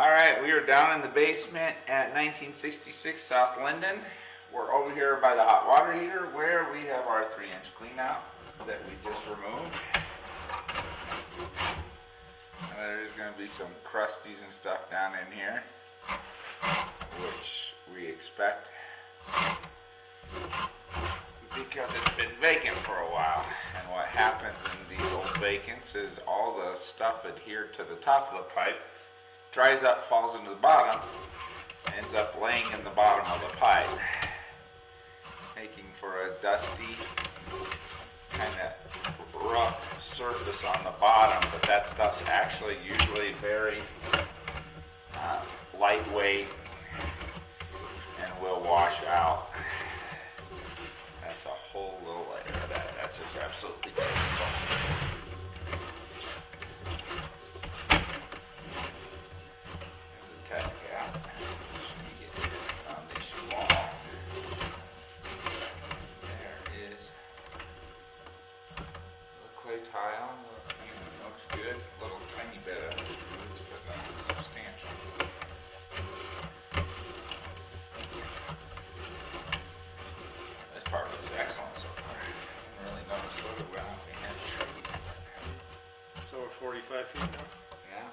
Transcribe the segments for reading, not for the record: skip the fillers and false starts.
All right, we are down in the basement at 1966 South Linden. We're over here by the hot water heater where we have our 3-inch clean out that we just removed. There's going to be some crusties and stuff down in here, which we expect because it's been vacant for a while. And what happens in these old vacants is all the stuff adhered to the top of the pipe dries up, falls into the bottom, ends up laying in the bottom of the pipe, making for a dusty, kind of rough surface on the bottom, but that stuff's actually usually very lightweight and will wash out. That's a whole little layer of that. That's just absolutely typical. Test cap. You get to the foundation wall. There is the clay tile. Looks good. A little tiny bit of roots, but nothing substantial. This part looks excellent so far. I didn't really notice whether we went off the hand tree. So we're 45 feet now? Yeah.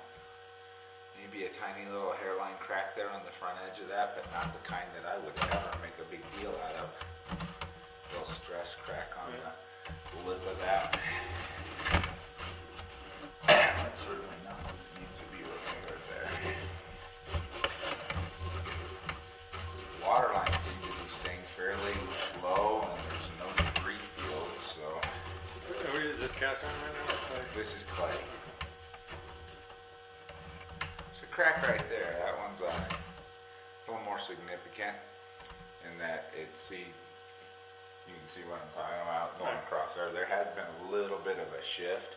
Maybe a tiny little hairline crack there on the front edge of that, but not the kind that I would ever make a big deal out of. Little stress crack on the lip of that. That's certainly not what needs to be repaired there. Water lines seem to be staying fairly low, and there's no debris fields, so. Is this cast iron right now or clay? This is clay. Crack right there, that one's a little more significant in that you can see what I'm talking about going across there. There has been a little bit of a shift.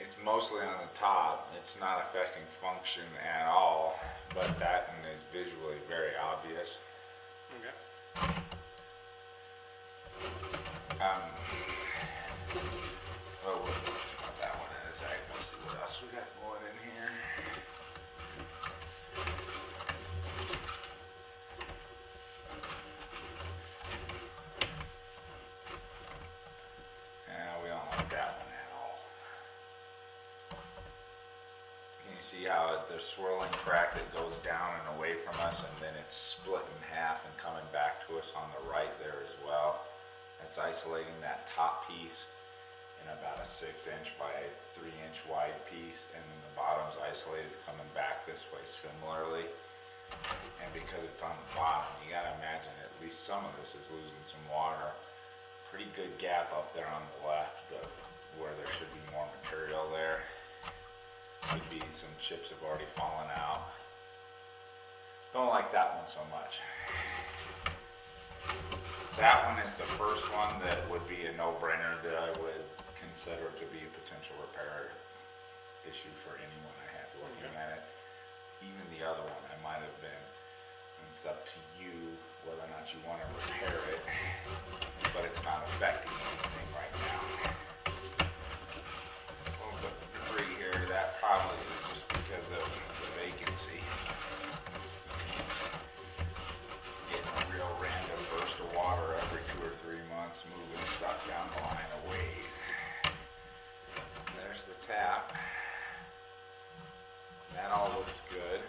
It's mostly on the top. It's not affecting function at all, but that one is visually very obvious. Okay. We'll put that one in a second. We'll see what else we got going in here. See how there's swirling crack that goes down and away from us, and then it's split in half and coming back to us on the right there as well. That's isolating that top piece in about a 6-inch by 3-inch wide piece, and then the bottom's isolated coming back this way similarly. And because it's on the bottom, you gotta imagine at least some of this is losing some water. Pretty good gap up there on the left, but where there should be more material there. Could be some chips have already fallen out. Don't like that one so much. That one is the first one that would be a no-brainer that I would consider to be a potential repair issue for anyone I had looking at it. Even the other one, I might have been. It's up to you whether or not you want to repair it, but it's not affecting anything right now. That probably is just because of the vacancy. Getting a real random burst of water every 2 or 3 months, moving stuff down the line of ways. There's the tap. That all looks good.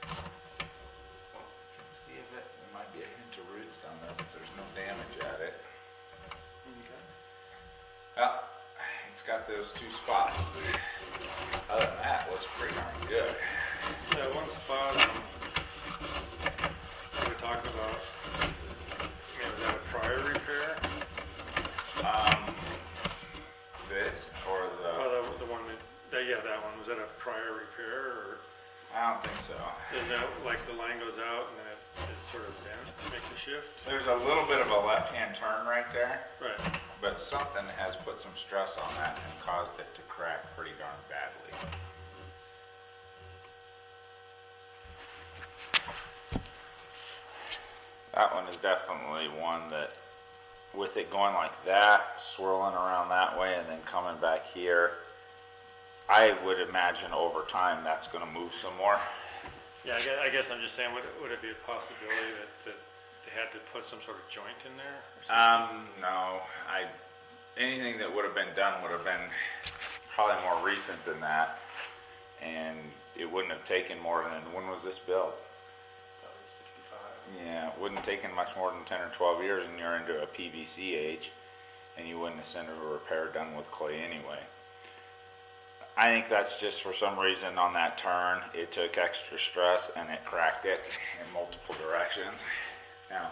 Well, you can see if there might be a hint of roots down there, but there's no damage at it. Okay. Well, it's got those 2 spots. Other than that, it looks pretty darn good. That one spot we were talking about, is that a prior repair? This or the one that one, was that a prior repair, or? I don't think so. Isn't that like the line goes out and then it sort of bends, makes a shift? There's a little bit of a left-hand turn right there. Right. But something has put some stress on that and caused it to crack pretty darn badly. That one is definitely one that, with it going like that, swirling around that way and then coming back here, I would imagine over time that's gonna move some more. Yeah, I guess I'm just saying, would it be a possibility that they had to put some sort of joint in there or something? No, anything that would have been done would have been probably more recent than that. And it wouldn't have taken more than, when was this built? Probably 65. Yeah, it wouldn't have taken much more than 10 or 12 years and you're into a PVC age. And you wouldn't have sent a repair done with clay anyway. I think that's just for some reason on that turn, it took extra stress and it cracked it in multiple directions. Now,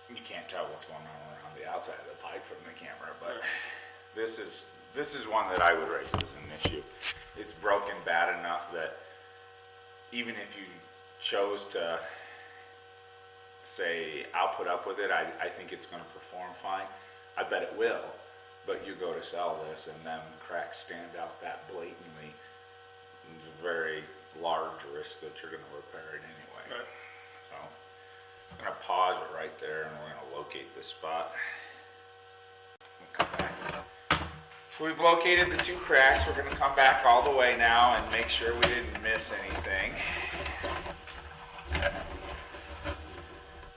you can't tell what's going on around the outside of the pipe from the camera, but this is one that I would raise as an issue. It's broken bad enough that even if you chose to say, I'll put up with it, I think it's gonna perform fine. I bet it will. But you go to sell this and then cracks stand out that blatantly, it's a very large risk that you're gonna repair it anyway. Right. So, I'm gonna pause it right there and we're gonna locate this spot. We'll come back. So we've located the two cracks. We're gonna come back all the way now and make sure we didn't miss anything.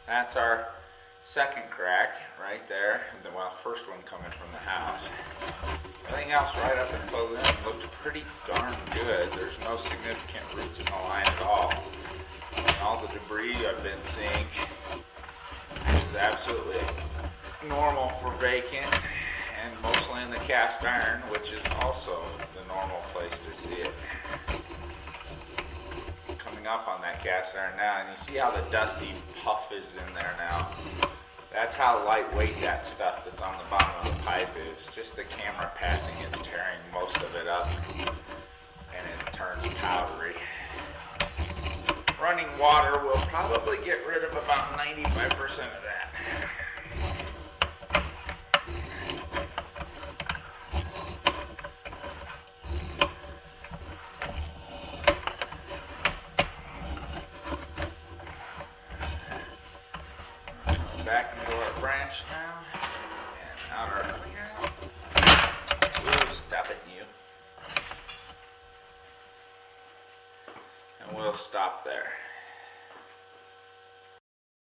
That's our second crack right there, and the first one coming from the house. Everything else right up until then looked pretty darn good. There's no significant roots in the line at all. And all the debris I've been seeing is absolutely normal for vacant, and mostly in the cast iron, which is also the normal place to see it. Coming up on that cast iron now, and you see how the dusty puff is in there now. That's how lightweight that stuff that's on the bottom of the pipe is. Just the camera passing, it's tearing most of it up, and it turns powdery. Running water will probably get rid of about 95% of that. Back into our branch now, and out our cleaner. We'll stop it, you. And we'll stop there.